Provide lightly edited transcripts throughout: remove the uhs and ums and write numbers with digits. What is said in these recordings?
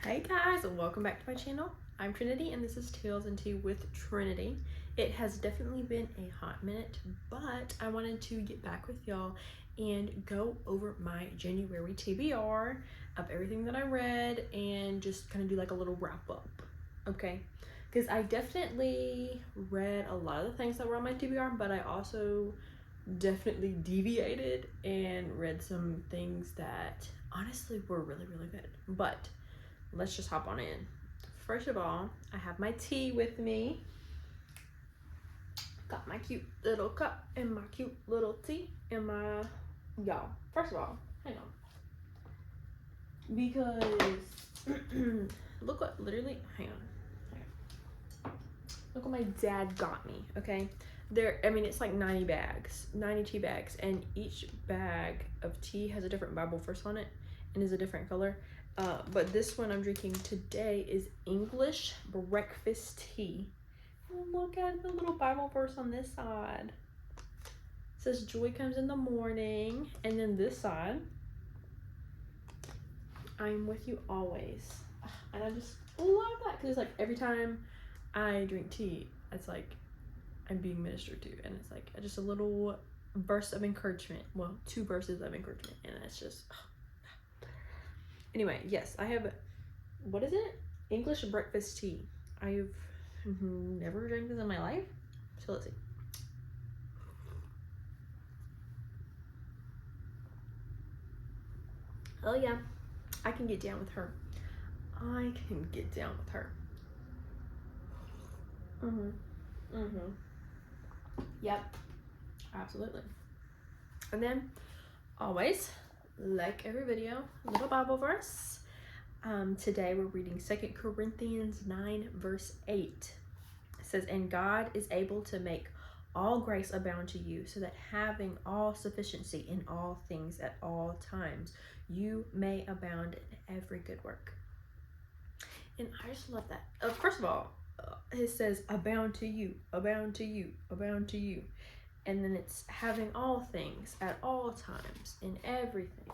Hey guys, and welcome back to my channel. I'm Trinity and this is Tales and Tea with Trinity. It has definitely been a hot minute, but I wanted to get back with y'all and go over my January TBR of everything that I read and just kind of do like a little wrap up, okay? Because I definitely read a lot of the things that were on my TBR, but I also definitely deviated and read some things that honestly were really good. But let's just hop on in. First of all, I have my tea with me. Got my cute little cup and my cute little tea and my, y'all, first of all, hang on. Because, look what, literally, hang on. Look what my dad got me, okay? It's like 90 tea bags, and each bag of tea has a different Bible verse on it and is a different color. But this one I'm drinking today is English breakfast tea. Look at the little Bible verse on this side. It says joy comes in the morning, and then this side, I'm with you always. And I just love that because like every time I drink tea, it's like I'm being ministered to, and it's like just a little burst of encouragement. Well, 2 verses of encouragement, and it's just anyway. Yes, I have, what is it? English breakfast tea. I've never drank this in my life, so let's see. Oh yeah, I can get down with her. I can get down with her. Yep, absolutely. And then always, like every video, little Bible verse. Today we're reading 2 Corinthians 9 verse 8. It says, and God is able to make all grace abound to you, so that having all sufficiency in all things at all times, you may abound in every good work. And I just love that. First of all, it says abound to you, abound to you, abound to you. And then it's having all things at all times in everything.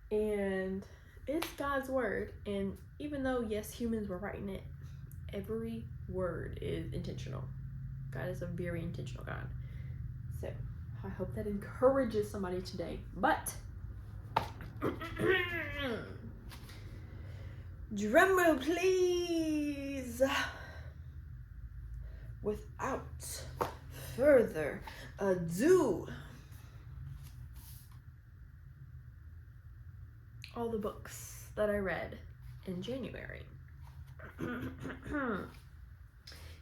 And it's God's word. And even though, yes, humans were writing it, every word is intentional. God is a very intentional God. So I hope that encourages somebody today. But drumroll please. Without further ado, all the books that I read in January.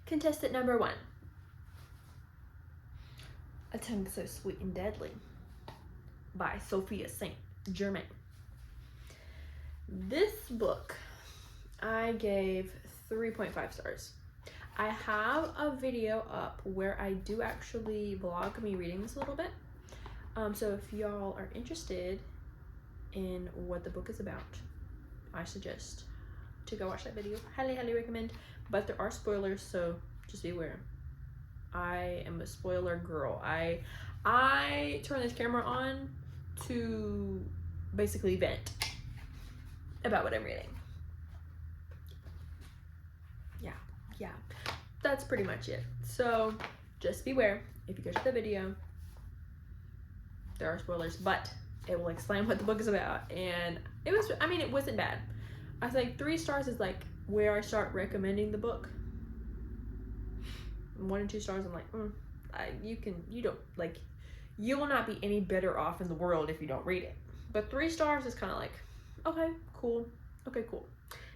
Contestant number 1. A Tongue So Sweet and Deadly by Sophia St. Germain. This book I gave 3.5 stars. I have a video up where I do actually vlog me reading this a little bit. So if y'all are interested in what the book is about, I suggest to go watch that video. Highly recommend. But there are spoilers, so just be aware. I am a spoiler girl. I turn this camera on to basically vent about what I'm reading. Yeah, that's pretty much it. So just beware. If you go to the video, there are spoilers, but it will explain what the book is about. And it wasn't bad. I think 3 stars is like where I start recommending the book. 1 and 2 stars, I'm like, you will not be any better off in the world if you don't read it. But 3 stars is kind of like, okay, cool.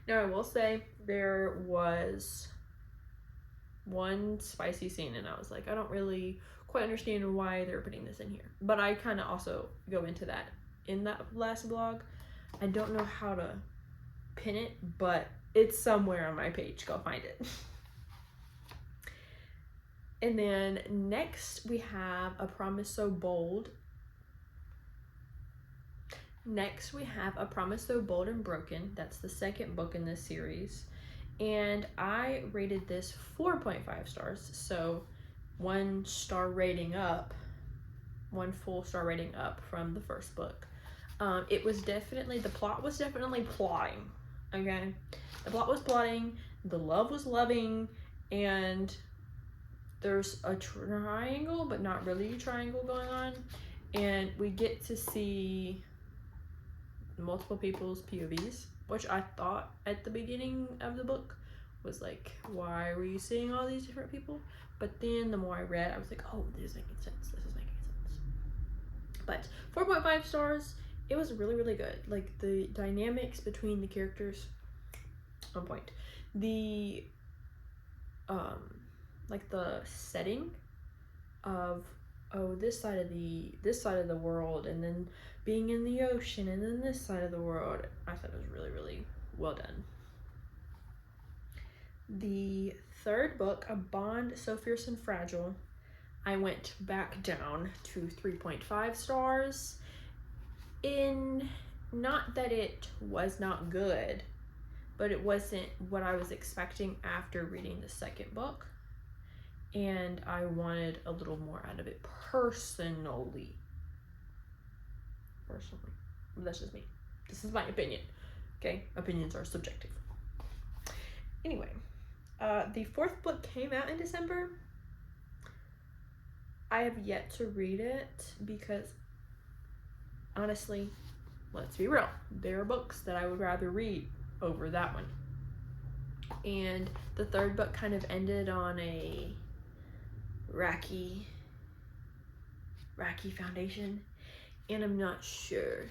Now I will say there was one spicy scene, and I was like, I don't really quite understand why they're putting this in here. But I kind of also go into that in that last vlog. I don't know how to pin it, but it's somewhere on my page. Go find it. And then next we have A Promise So Bold. Next we have A Promise So Bold and Broken. That's the 2nd book in this series. And I rated this 4.5 stars. So 1 star rating up, 1 full star rating up from the first book. It was definitely, the plot was definitely plotting, okay? The plot was plotting, the love was loving, and there's a triangle, but not really a triangle going on. And we get to see multiple people's POVs, which I thought at the beginning of the book was like, why were you seeing all these different people? But then the more I read, I was like, oh, this is making sense. This is making sense. But 4.5 stars. It was really, really good. Like, the dynamics between the characters, on point. The like the setting of, oh, this side of the world, and then being in the ocean, and then this side of the world, I thought it was really, really well done. The third book, A Bond So Fierce and Fragile, I went back down to 3.5 stars. In, not that it was not good, but it wasn't what I was expecting after reading the second book, and I wanted a little more out of it personally. That's just me. This is my opinion, okay? Opinions are subjective. Anyway, the fourth book came out in December. I have yet to read it because, honestly, let's be real, there are books that I would rather read over that one. And the third book kind of ended on a rocky foundation, and I'm not sure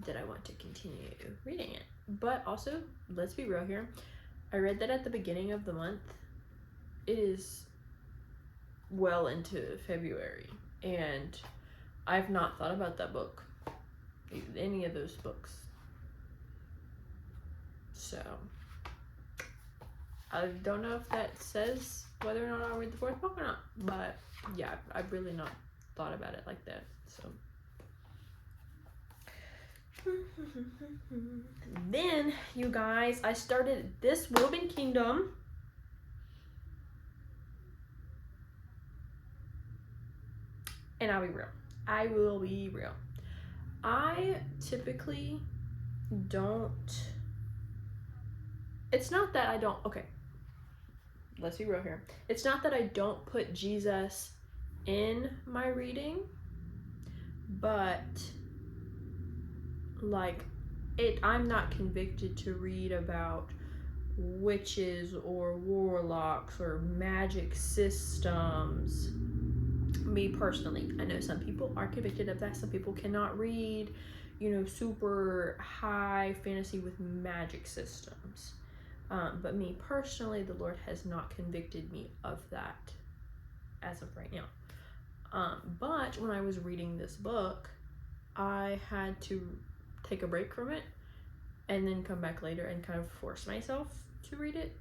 that I want to continue reading it. But also, let's be real here, I read that at the beginning of the month. It is well into February, and I've not thought about that book, any of those books. So I don't know if that says whether or not I'll read the fourth book or not, but yeah, I've really not thought about it like that. So then, you guys, I started This Woven Kingdom. And I will be real. I typically don't, it's not that I don't, okay, let's be real here. It's not that I don't put Jesus in my reading, but like, I'm not convicted to read about witches or warlocks or magic systems. Me personally, I know some people are convicted of that. Some people cannot read, super high fantasy with magic systems. But me personally, the Lord has not convicted me of that as of right now. But when I was reading this book, I had to take a break from it and then come back later and kind of force myself to read it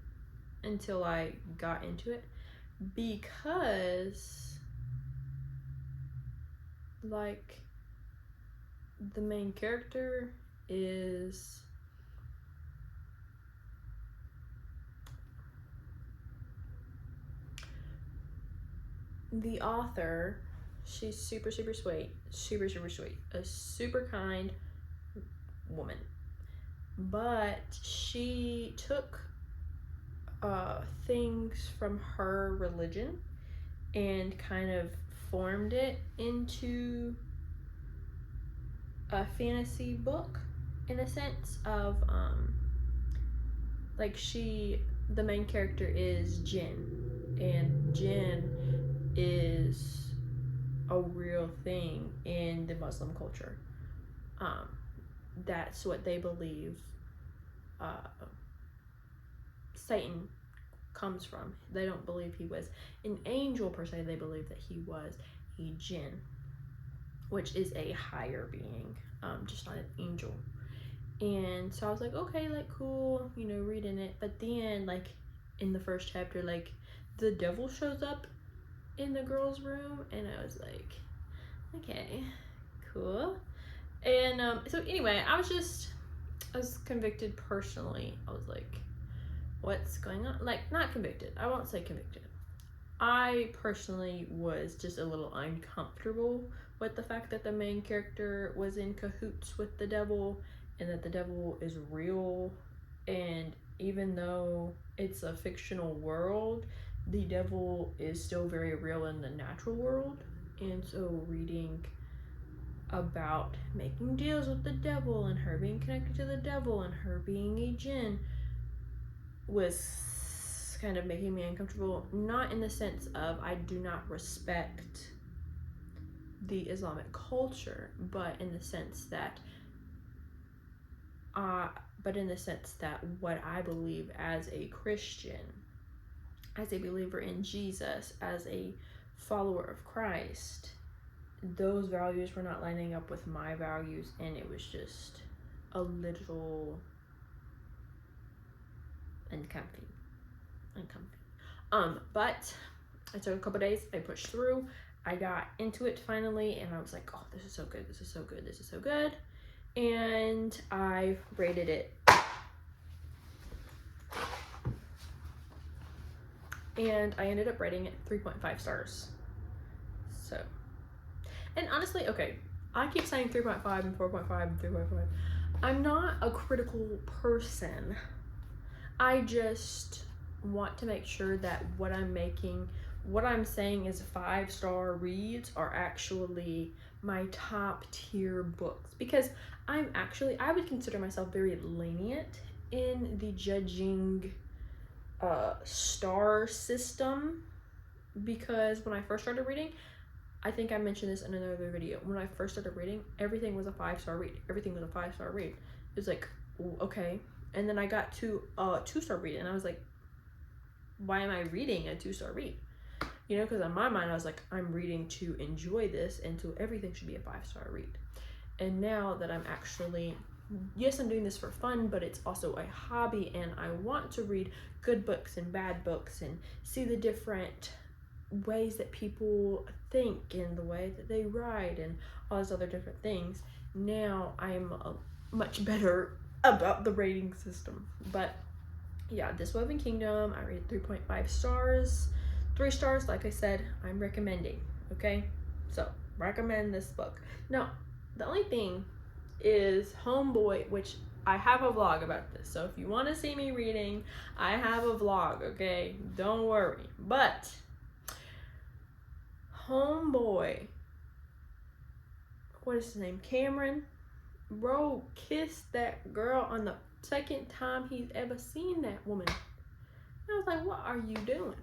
until I got into it, because like, the main character is the author. She's super, super sweet, a super kind woman, but she took things from her religion and kind of formed it into a fantasy book, in a sense of like, the main character is Jinn, and Jinn is a real thing in the Muslim culture. That's what they believe Satan comes from. They don't believe he was an angel per se. They believe that he was a jinn, which is a higher being, just not an angel. And so I was like, okay, like, cool, reading it. But then, like, in the first chapter, like, the devil shows up in the girl's room, and I was like, okay, cool. And so anyway, I was convicted personally. I was like, what's going on? Like, not convicted, I won't say convicted. I personally was just a little uncomfortable with the fact that the main character was in cahoots with the devil and that the devil is real, and even though it's a fictional world, the devil is still very real in the natural world. And so reading about making deals with the devil and her being connected to the devil and her being a jinn was kind of making me uncomfortable. Not in the sense of I do not respect the Islamic culture, but in the sense that what I believe as a Christian, as a believer in Jesus, as a follower of Christ, those values were not lining up with my values, and it was just a little uncomfy. But it took a couple days. I pushed through. I got into it finally, and I was like, oh, this is so good. This is so good. This is so good. And I rated it. And I ended up rating it 3.5 stars. So, and honestly, okay, I keep saying 3.5 and 4.5 and 3.5. I'm not a critical person. I just want to make sure that what I'm saying is 5-star reads are actually my top tier books, because I would consider myself very lenient in the judging star system, because when I first started reading, I think I mentioned this in another video, when I first started reading, everything was a 5-star read. Everything was a 5-star read. It was like, okay. And then I got to a 2-star read, and I was like, why am I reading a 2-star read? You know, because in my mind, I was like, I'm reading to enjoy this, and so everything should be a 5-star read. And now that I'm actually, yes, I'm doing this for fun, but it's also a hobby, and I want to read good books and bad books and see the different ways that people think and the way that they write and all those other different things. Now I'm much better about the rating system. But yeah, This Woven Kingdom, I rated 3.5 stars. 3 stars, like I said, I'm recommending, okay? So, recommend this book. Now, the only thing is Homeboy, which I have a vlog about this. So, if you want to see me reading, I have a vlog, okay? Don't worry. But, Homeboy, what is his name? Cameron? Bro kissed that girl on the second time he's ever seen that woman. I was like, what are you doing?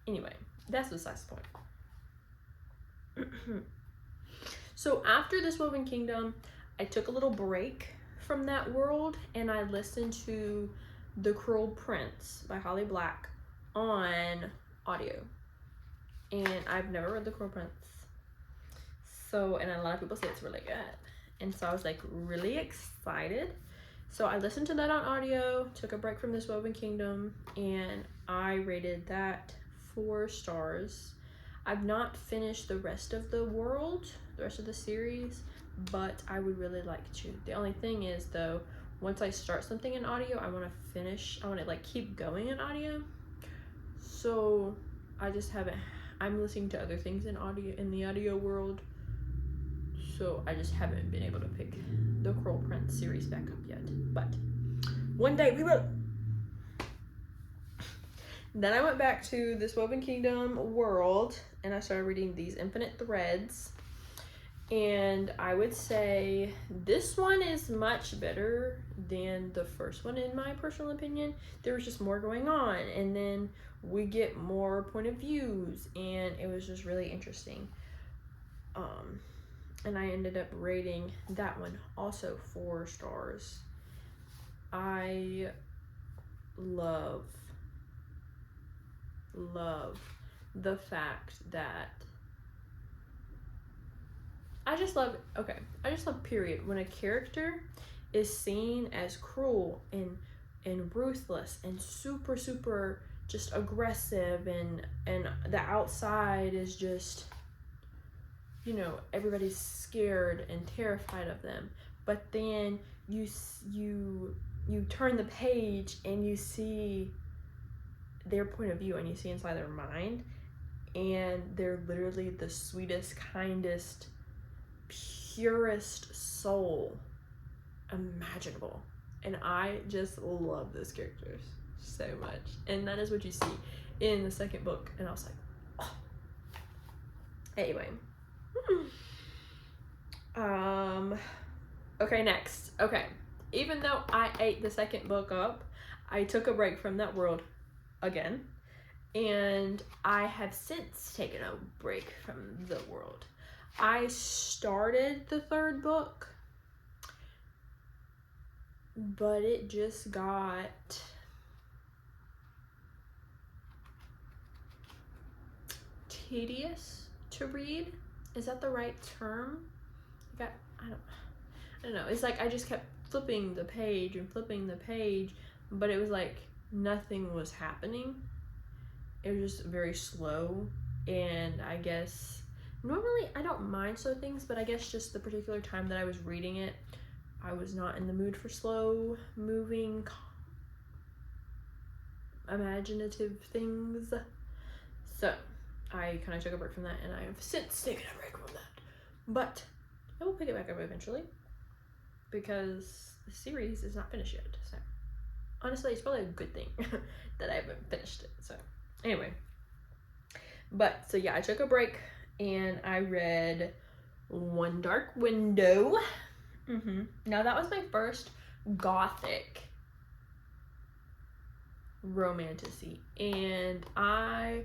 Anyway, that's besides the point. So after This Woven Kingdom, I took a little break from that world, and I listened to The Cruel Prince by Holly Black on audio. And I've never read The Cruel Prince. So, and a lot of people say it's really good. And so I was like really excited. So I listened to that on audio, took a break from This Woven Kingdom, and I rated that 4 stars. I've not finished the rest of the world, the rest of the series, but I would really like to. The only thing is though, once I start something in audio, I want to like keep going in audio. So I just haven't, I'm listening to other things in the audio world. So I just haven't been able to pick the Cruel Prince series back up yet. But one day we will. Then I went back to This Woven Kingdom world, and I started reading These Infinite Threads. And I would say this one is much better than the first one, in my personal opinion. There was just more going on, and then we get more point of views, and it was just really interesting. And I ended up rating that one also 4 stars. I love the fact that I just love period, when a character is seen as cruel and ruthless and super just aggressive, and the outside is just, you know, everybody's scared and terrified of them, but then you turn the page and you see their point of view, and you see inside their mind, and they're literally the sweetest, kindest purest soul imaginable. And I just love those characters so much. And that is what you see in the second book. And I was like, oh. Anyway. Okay, next. Okay. Even though I ate the second book up, I took a break from that world again. And I have since taken a break from the world. I started the third book, but it just got tedious to read. Is that the right term? I don't know. It's like I just kept flipping the page and flipping the page, but it was like nothing was happening. It was just very slow, and I guess normally I don't mind slow things, but I guess just the particular time that I was reading it, I was not in the mood for slow moving imaginative things. So I kind of took a break from that, and I have since taken a break from that. But I will pick it back up eventually, because the series is not finished yet. So honestly, it's probably a good thing that I haven't finished it. So anyway, but so yeah, I took a break and I read One Dark Window. Now that was my first gothic romantasy, and I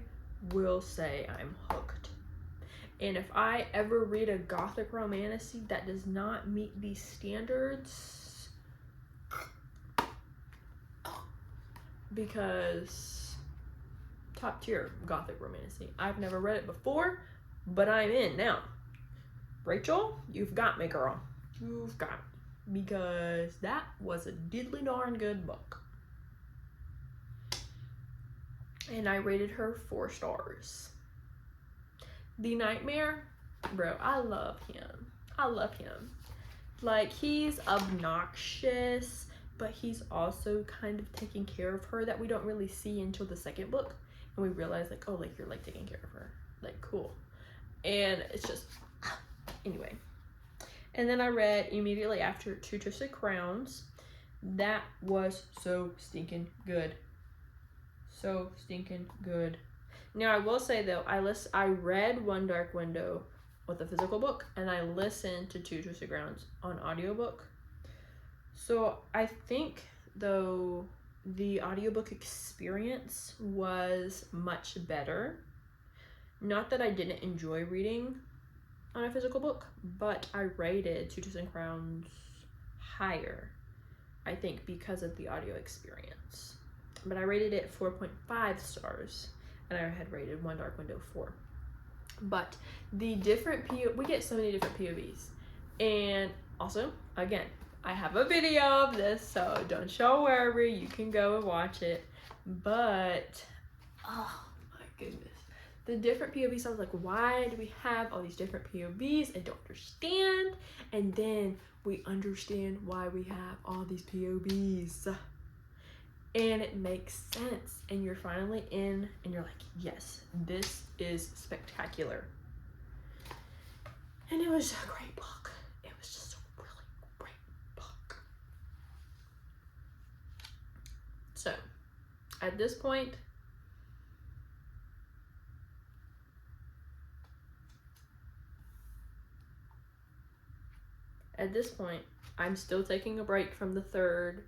will say I'm hooked. And if I ever read a gothic romantasy that does not meet these standards, because top tier gothic romantasy. I've never read it before, but I'm in now. Rachel, you've got me, girl. You've got me. Because that was a diddly darn good book. And I rated her 4 stars. The Nightmare, bro, I love him. I love him. Like, he's obnoxious, but he's also kind of taking care of her, that we don't really see until the second book. And we realize, like, oh, like, you're, like, taking care of her. Like, cool. And it's just, anyway. And then I read immediately after Two Twisted Crowns. That was so stinking good. So stinking good. Now, I will say, though, I read One Dark Window with a physical book, and I listened to Two Twisted Crowns on audiobook. So I think, though, the audiobook experience was much better. Not that I didn't enjoy reading on a physical book, but I rated Two Twisted Crowns higher, I think, because of the audio experience. But I rated it 4.5 stars, and I had rated One Dark Window 4. But the different we get so many different POVs. And also, again, I have a video of this, so don't show worry, you can go and watch it. But, oh my goodness. The different POVs, I was like, why do we have all these different POVs? I don't understand. And then we understand why we have all these POVs. And it makes sense. And you're finally in, and you're like, yes, this is spectacular. And it was a great book. It was just a really great book. So, at this point, I'm still taking a break from the third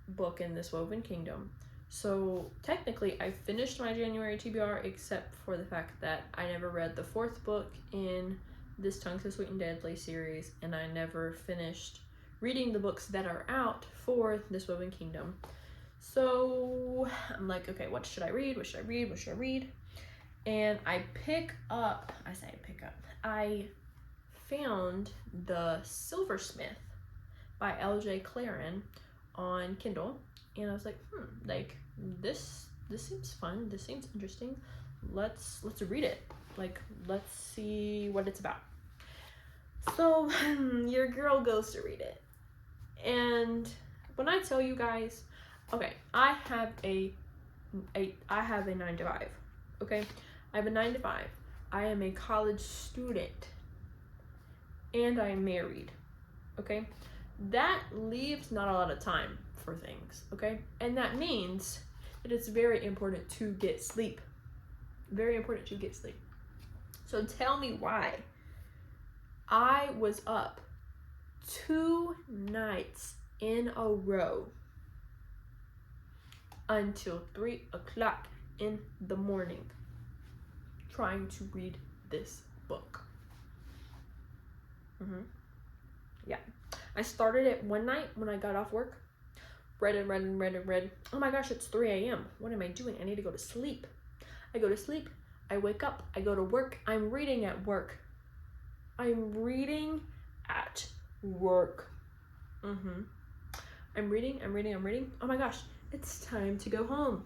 book in this Woven Kingdom. So technically I finished my January TBR, except for the fact that I never read the 4th book in this Tongue So Sweet and Deadly series, and I never finished reading the books that are out for this Woven Kingdom. So I'm like, okay, what should I read? What should I read? What should I read? And I found The Silversmith by L.J. Claren on Kindle, and I was like, like, this seems fun, this seems interesting, let's read it, like, let's see what it's about. So your girl goes to read it, and when I tell you guys, okay, I have a 9 to 5, okay, I have a 9 to 5, I am a college student, and I'm married, okay? That leaves not a lot of time for things, okay? And that means that it's very important to get sleep. Very important to get sleep. So tell me why I was up 2 nights in a row until 3 o'clock in the morning trying to read this book. Yeah. I started it one night when I got off work. Read. Oh my gosh, it's 3 a.m. What am I doing? I need to go to sleep. I go to sleep. I wake up. I go to work. I'm reading at work. I'm reading at work. I'm reading. Oh my gosh, it's time to go home.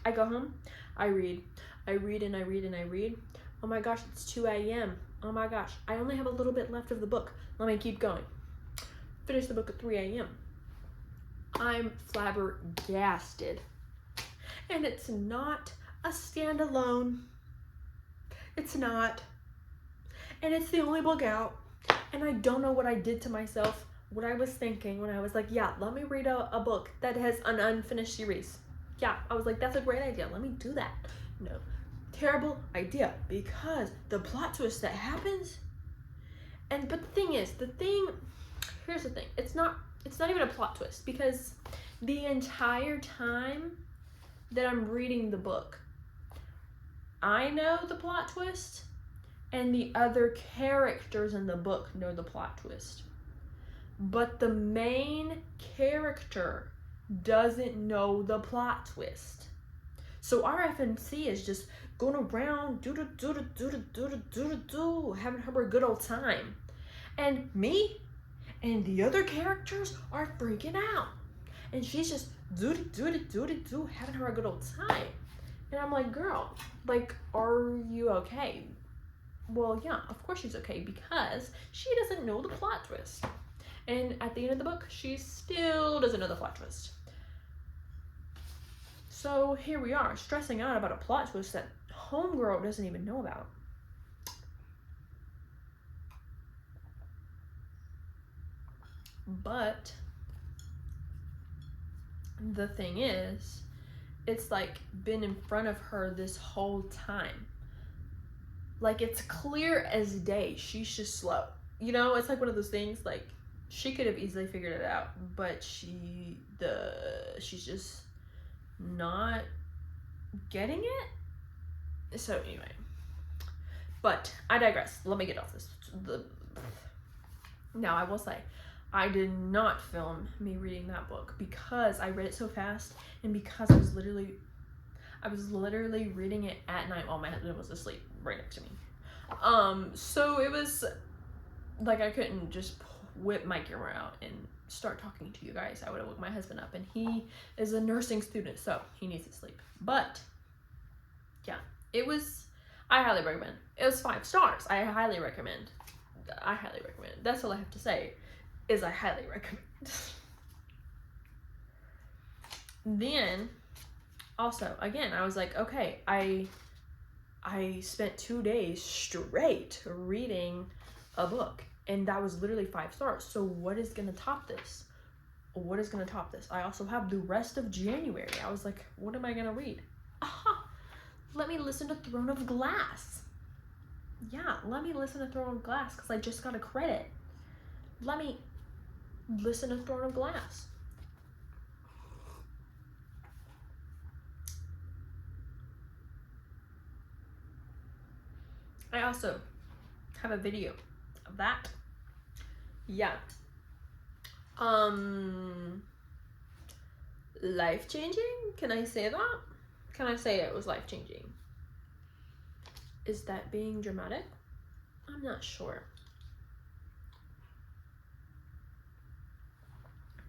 I go home. I read. I read. Oh my gosh, it's 2 a.m. Oh my gosh, I only have a little bit left of the book. Let me keep going. Finish the book at 3 a.m. I'm flabbergasted. And it's not a standalone. It's not. And it's the only book out. And I don't know what I did to myself, what I was thinking when I was like, yeah, let me read a book that has an unfinished series. Yeah, I was like, that's a great idea. Let me do that. No. Terrible idea, because the plot twist that happens, but the thing is, here's the thing, it's not even a plot twist, because the entire time that I'm reading the book, I know the plot twist, and the other characters in the book know the plot twist, but the main character doesn't know the plot twist. So our FMC is just going around, having her a good old time. And me and the other characters are freaking out. And she's just having her a good old time. And I'm like, girl, like, are you okay? Well, yeah, of course she's okay, because she doesn't know the plot twist. And at the end of the book, she still doesn't know the plot twist. So here we are, stressing out about a plot twist that homegirl doesn't even know about. But the thing is, it's like been in front of her this whole time. Like, it's clear as day. She's just slow. You know, it's like one of those things, like, she could have easily figured it out, but she's just not getting it. So anyway, but I digress. Let me get off this. Now I will say, I did not film me reading that book, because I read it so fast, and because I was literally reading it at night while my husband was asleep right next to me. So it was like I couldn't just whip my camera out and start talking to you guys. I would have woke my husband up, and he is a nursing student, so he needs to sleep. But yeah, I highly recommend. It was 5 stars. I highly recommend. That's all I have to say, is I highly recommend. Then also, again, I was like, okay, I spent 2 days straight reading a book, and that was literally 5 stars. So what is gonna top this? I also have the rest of January. I was like, what am I gonna read? Let me listen to Throne of Glass. Yeah, let me listen to Throne of Glass, because I just got a credit. Let me listen to Throne of Glass. I also have a video of that. Yeah. Life-changing? Can I say that? Can I say it was life-changing? Is that being dramatic? I'm not sure.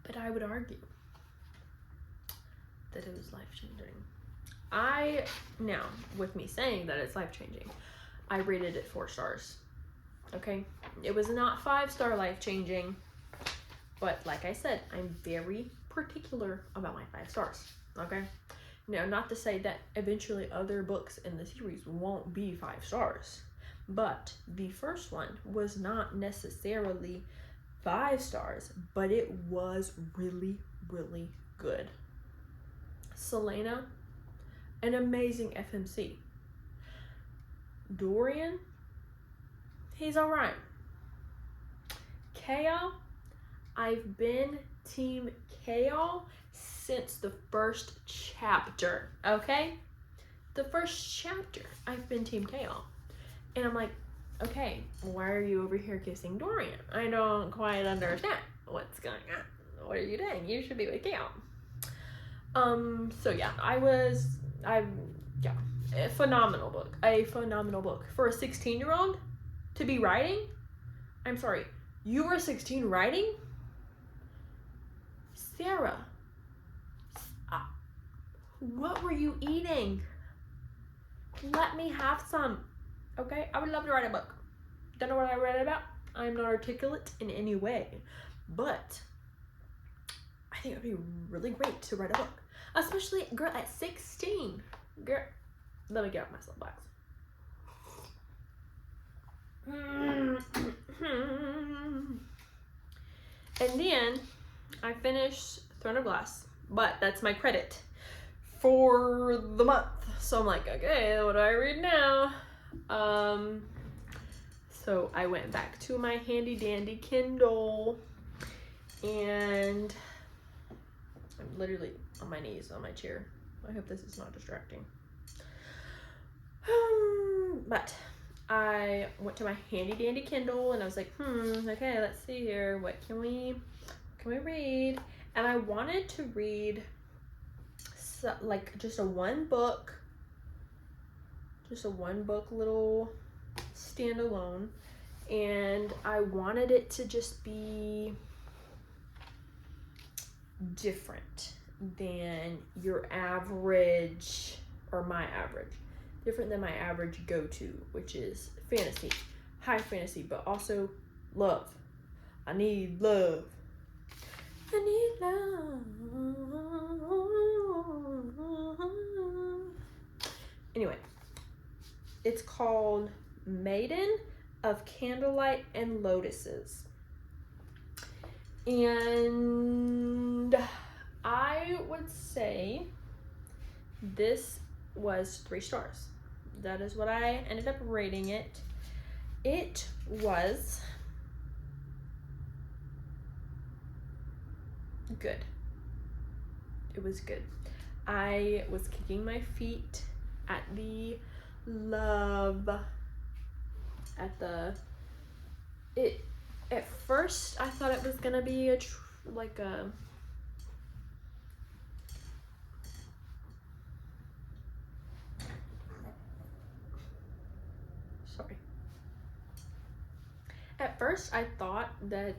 But I would argue that it was life-changing. Now, with me saying that it's life-changing, I rated it 4 stars. Okay? It was not 5-star life-changing, but like I said, I'm very particular about my 5 stars. Okay? Now, not to say that eventually other books in the series won't be 5 stars, But the first one was not necessarily 5 stars, but it was really, really good. Celaena, an amazing FMC. Dorian, he's alright. Chaol, I've been Team Chaol since the first chapter, okay? The first chapter, I've been Team Chaol. And I'm like, okay, why are you over here kissing Dorian? I don't quite understand what's going on. What are you doing? You should be with Chaol. So yeah, a phenomenal book. A phenomenal book. For a 16-year-old to be writing, I'm sorry, you were 16 writing? Sarah, what were you eating? Let me have some, okay? I would love to write a book. Don't know what I read about. I'm not articulate in any way, but I think it would be really great to write a book. Especially, girl, at 16. Girl, let me get out my soapbox. And then I finished Throne of Glass, but that's my credit for the month. So I'm like, okay, what do I read now? So I went back to my handy dandy Kindle, and I'm literally on my knees on my chair. I hope this is not distracting. But I went to my handy dandy Kindle and I was like, okay, let's see here. What can we read? And I wanted to read like just a one book little standalone, and I wanted it to just be different than your average, or my average, different than my average go-to, which is fantasy, high fantasy, but also love. I need love. I need love. Anyway, it's called Maiden of Candlelight and Lotuses. And I would say this was 3 stars. That is what I ended up rating it. It was good. It was good. I was kicking my feet at the love, at first I thought it was gonna be at first I thought that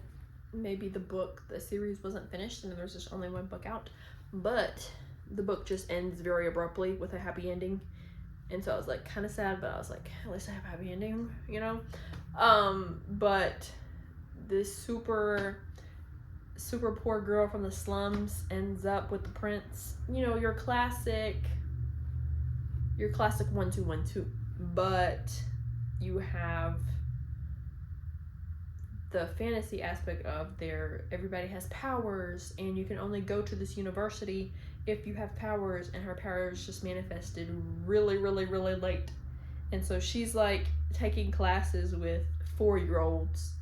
maybe the series wasn't finished and there's just only one book out, but the book just ends very abruptly with a happy ending. And so I was like kind of sad, but I was like, at least I have a happy ending, you know? But this super poor girl from the slums ends up with the prince. You know, your classic 1-2-1-2. But you have the fantasy aspect of everybody has powers, and you can only go to this university if you have powers, and her powers just manifested really, really, really late. And so she's like taking classes with 4-year-olds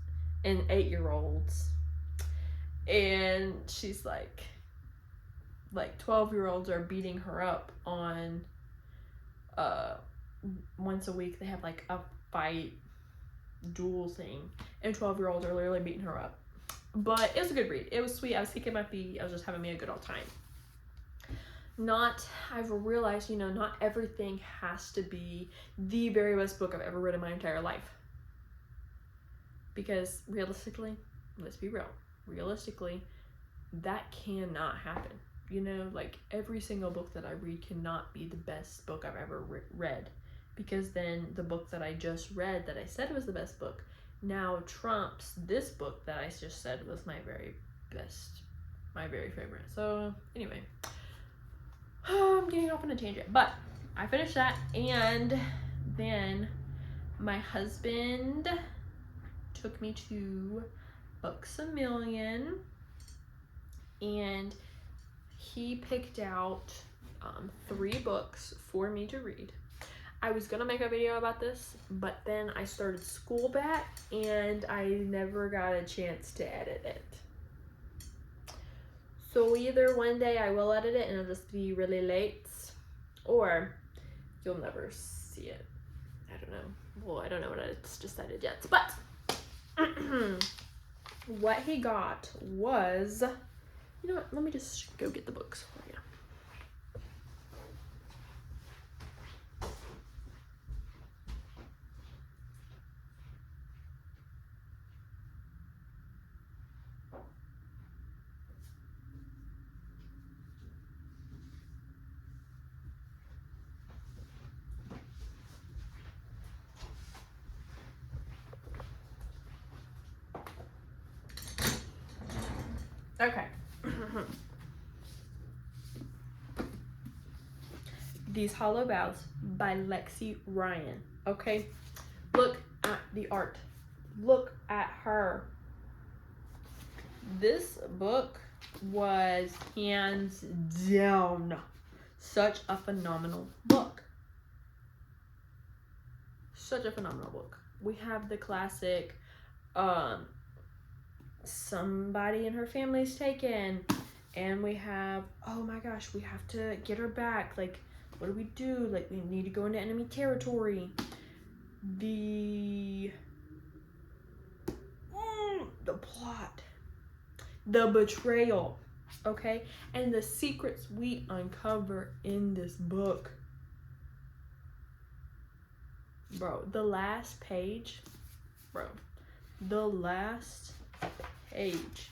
and 8-year-olds, and she's like 12-year-olds are beating her up on once a week they have like a fight duel thing, and 12-year-olds are literally beating her up. But it was a good read. It was sweet. I was kicking my feet. I was just having me a good old time. I've realized, not everything has to be the very best book I've ever read in my entire life. Because realistically, let's be real, that cannot happen. Like every single book that I read cannot be the best book I've ever read. Because then the book that I just read that I said was the best book now trumps this book that I just said was my very favorite. So anyway, I'm getting off on a tangent, but I finished that, and then my husband took me to Books A Million, and he picked out 3 books for me to read. I was gonna make a video about this, but then I started school back and I never got a chance to edit it. So either one day I will edit it and it'll just be really late, or you'll never see it. I don't know. Well, I don't know what it's decided yet. But what he got was, you know what? Let me just go get the books for you. Okay. These Hollow Vows by Lexi Ryan. Okay. Look at the art. Look at her. This book was hands down such a phenomenal book. Such a phenomenal book. We have the classic somebody in her family's taken, and we have, oh my gosh, we have to get her back, like what do we do, like we need to go into enemy territory, the plot, the betrayal, okay, and the secrets we uncover in this book. Bro, the last page, the last page.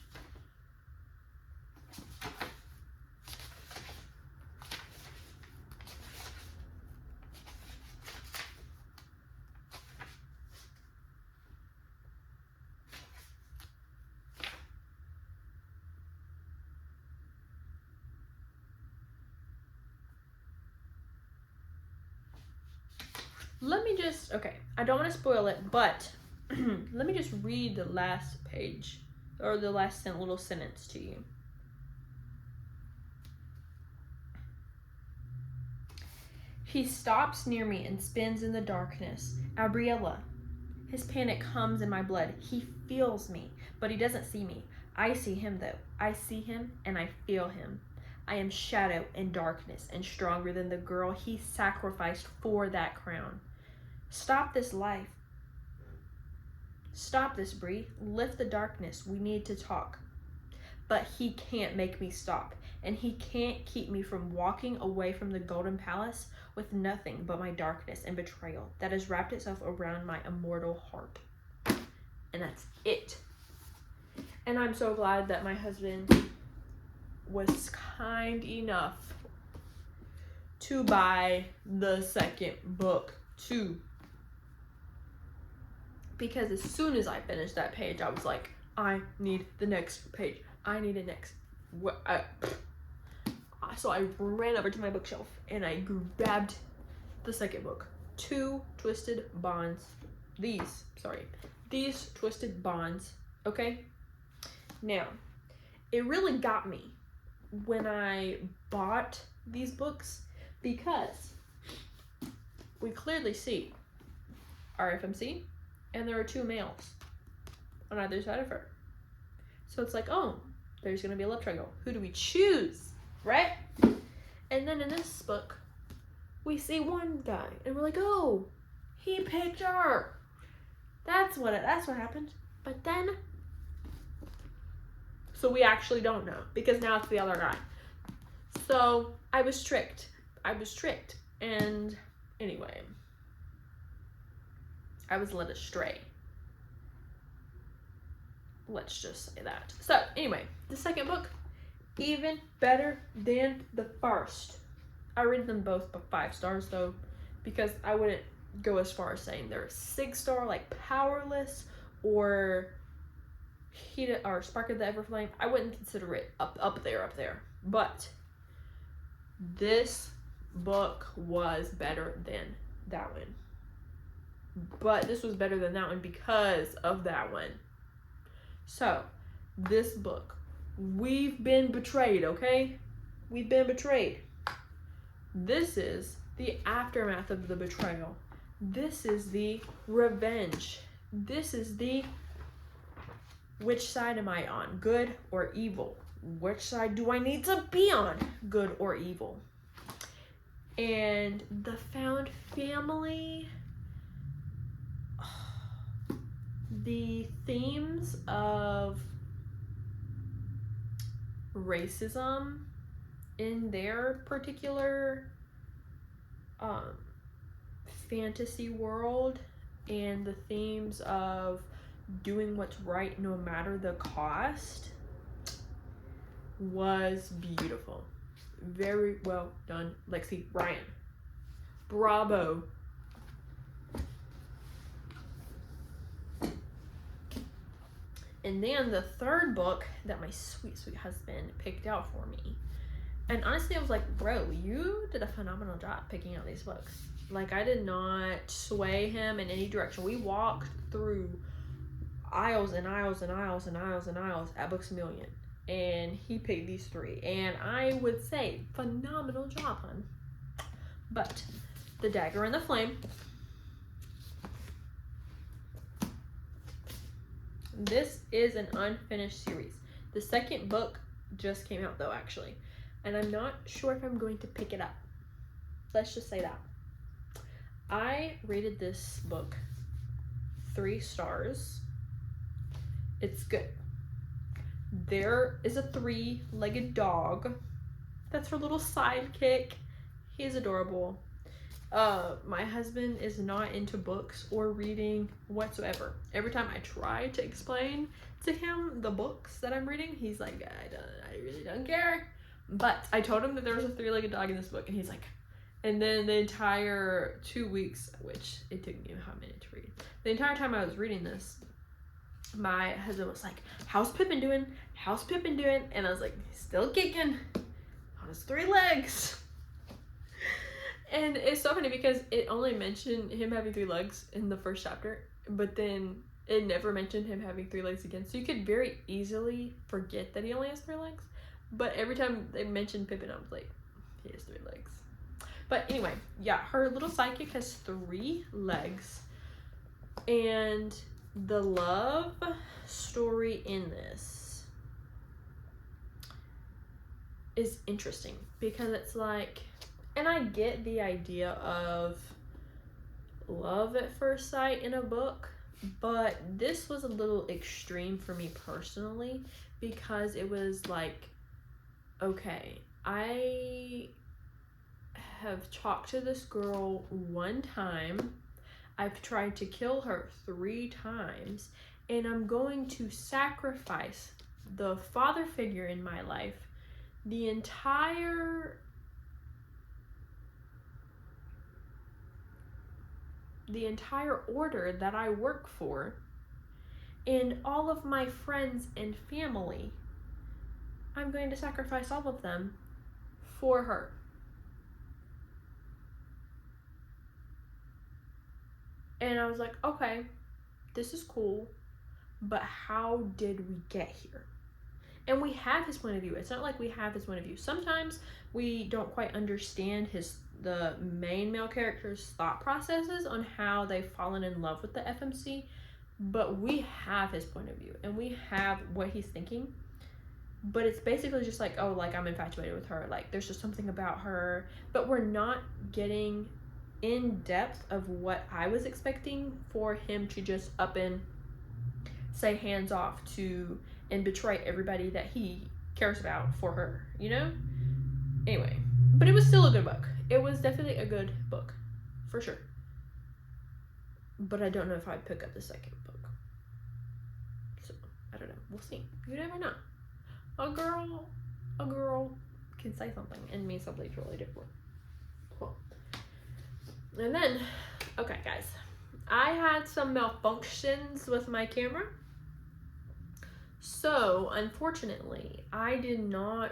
Let me just, okay, I don't want to spoil it, but let me just read the last page, or the last little sentence to you. He stops near me and spins in the darkness. Gabriella. His panic hums in my blood. He feels me, but he doesn't see me. I see him, though. I see him, and I feel him. I am shadow and darkness, and stronger than the girl he sacrificed for that crown. Stop this life. Stop this, Bree. Lift the darkness. We need to talk. But he can't make me stop, and he can't keep me from walking away from the Golden Palace with nothing but my darkness and betrayal that has wrapped itself around my immortal heart. And that's it. And I'm so glad that my husband was kind enough to buy the second book too. Because as soon as I finished that page, I was like, I need the next page. I need a next. So I ran over to my bookshelf and I grabbed the second book. These Twisted Bonds. Okay? Now, it really got me when I bought these books, because we clearly see RFMC, and there are 2 males on either side of her. So it's like, oh, there's going to be a love triangle. Who do we choose? Right? And then in this book, we see one guy, and we're like, oh, he picked her. That's what happened. But then, so we actually don't know, because now it's the other guy. So I was tricked. And anyway, I was led astray. Let's just say that. So anyway, the second book, even better than the first. I rated them both 5 stars though, because I wouldn't go as far as saying they're 6-star like Powerless or Heat or Spark of the Everflame. I wouldn't consider it up there. But this book was better than that one. but this was better than that one because of that one. So, this book, we've been betrayed, okay? We've been betrayed. This is the aftermath of the betrayal. This is the revenge. This is the which side am I on, good or evil? Which side do I need to be on, good or evil? And the found family, the themes of racism in their particular fantasy world, and the themes of doing what's right no matter the cost, was beautiful. Very well done, Lexi Ryan. Bravo. And then the third book that my sweet, sweet husband picked out for me. And honestly, I was like, bro, you did a phenomenal job picking out these books. Like, I did not sway him in any direction. We walked through aisles and aisles and aisles and aisles and aisles at Books A Million. And he picked these three. And I would say, phenomenal job, hon. But The Dagger and the Flame. This is an unfinished series. The second book just came out, though, actually. And I'm not sure if I'm going to pick it up. Let's just say that. I rated this book 3 stars. It's good. There is a 3-legged dog. That's her little sidekick. He's adorable. My husband is not into books or reading whatsoever. Every time I try to explain to him the books that I'm reading, he's like, I really don't care. But I told him that there was a 3-legged dog in this book, and he's like, and then the entire 2 weeks, which it took me a hot minute to read, the entire time I was reading this, my husband was like, how's Pippin doing? How's Pippin doing? And I was like, he's still kicking on his 3 legs. And it's so funny because it only mentioned him having 3 legs in the first chapter, but then it never mentioned him having 3 legs again. So you could very easily forget that he only has 3 legs. But every time they mentioned Pippin, I was like, he has 3 legs. But anyway, yeah, her little sidekick has 3 legs. And the love story in this is interesting because it's like, and I get the idea of love at first sight in a book, but this was a little extreme for me personally because it was like, okay, I have talked to this girl 1 time, I've tried to kill her 3 times, and I'm going to sacrifice the father figure in my life, the entire order that I work for, and all of my friends and family. I'm going to sacrifice all of them for her. And I was like, okay, this is cool, but how did we get here? And we have his point of view. It's not like we have his point of view. Sometimes we don't quite understand the main male character's thought processes on how they've fallen in love with the FMC, but we have his point of view and we have what he's thinking. But it's basically just like, oh, like, I'm infatuated with her. Like, there's just something about her. But we're not getting in depth of what I was expecting for him to just up and say hands off to and betray everybody that he cares about for her, you know? Anyway, but it was still a good book. It was definitely a good book, for sure. But I don't know if I'd pick up the second book. So, I don't know. We'll see. You never know. A girl can say something and mean something totally different. Cool. And then, okay, guys. I had some malfunctions with my camera. So, unfortunately, I did not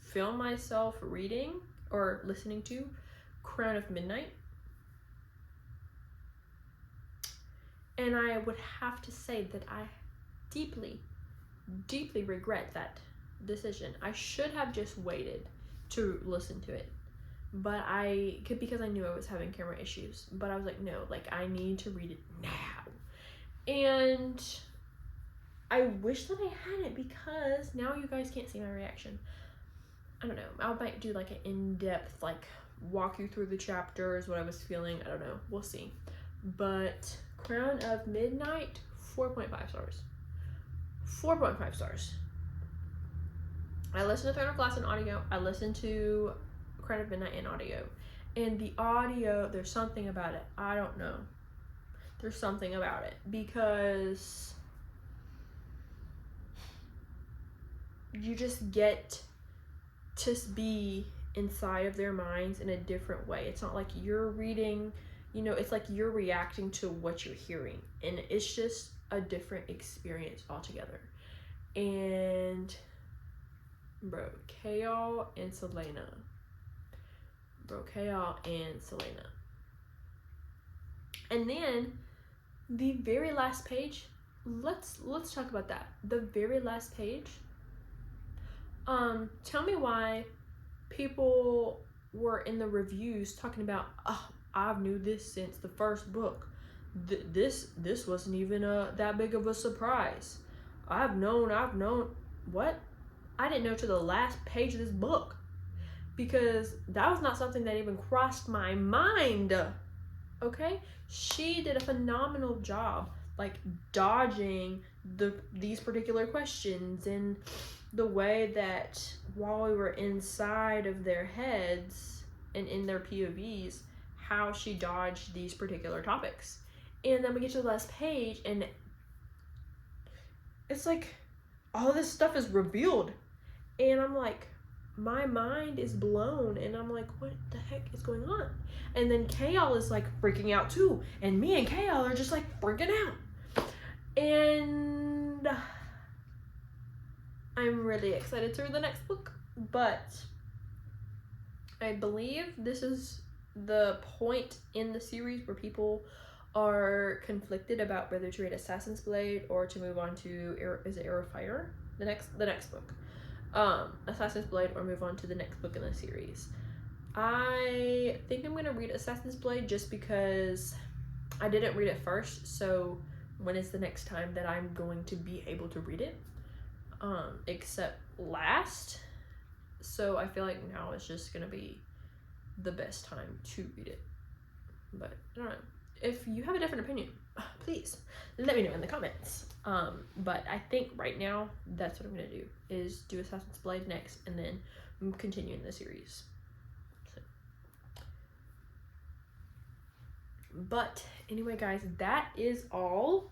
film myself reading or listening to Crown of Midnight. And I would have to say that I deeply, deeply regret that decision. I should have just waited to listen to it. But I could, because I knew I was having camera issues. But I was like, no, like I need to read it now. And I wish that I hadn't, because now you guys can't see my reaction. I don't know. I might do like an in-depth, like walk you through the chapters, what I was feeling. I don't know. We'll see. But Crown of Midnight, 4.5 stars. 4.5 stars. I listened to Throne of Glass in audio. I listened to Crown of Midnight in audio. And the audio, there's something about it. I don't know. There's something about it. Because you just get to be inside of their minds in a different way. It's not like you're reading, you know, it's like you're reacting to what you're hearing. And it's just a different experience altogether. And bro, Chaol and Celaena. And then the very last page, let's talk about that. The very last page. Tell me why people were in the reviews talking about, oh, I've knew this since the first book. This wasn't even that big of a surprise. I've known. What? I didn't know to the last page of this book, because that was not something that even crossed my mind. Okay, she did a phenomenal job, like dodging these particular questions, and the way that while we were inside of their heads and in their POVs, how she dodged these particular topics. And then we get to the last page, and it's like all this stuff is revealed, and I'm like, my mind is blown, and I'm like, what the heck is going on? And then Chaol is like freaking out too, and me and Chaol are just like freaking out. And I'm really excited to read the next book, but I believe this is the point in the series where people are conflicted about whether to read Assassin's Blade or to move on to Heir of Fire, the next book. Assassin's Blade, or move on to the next book in the series. I think I'm gonna read Assassin's Blade just because I didn't read it first, so when is the next time that I'm going to be able to read it? Except last. So I feel like now is just gonna be the best time to read it. But I don't know. If you have a different opinion, please let me know in the comments. But I think right now that's what I'm gonna do, is do Assassin's Blade next and then continue in the series. So. But anyway, guys, that is all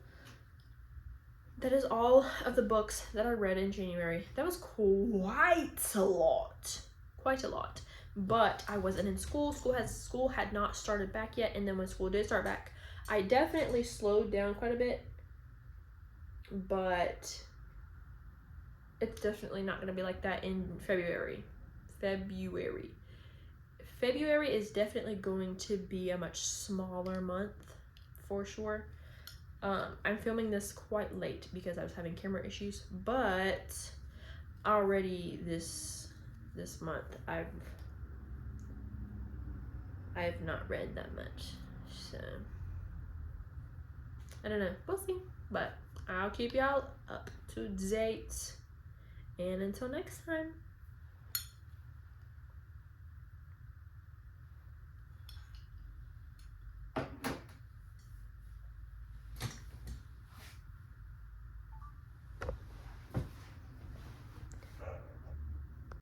of the books that I read in January. That was quite a lot. But I wasn't in school. School had not started back yet, and then when school did start back, I definitely slowed down quite a bit. But it's definitely not gonna be like that in February. February is definitely going to be a much smaller month for sure. I'm filming this quite late because I was having camera issues, but already this month I've not read that much, so I don't know. We'll see, but I'll keep y'all up to date, and until next time.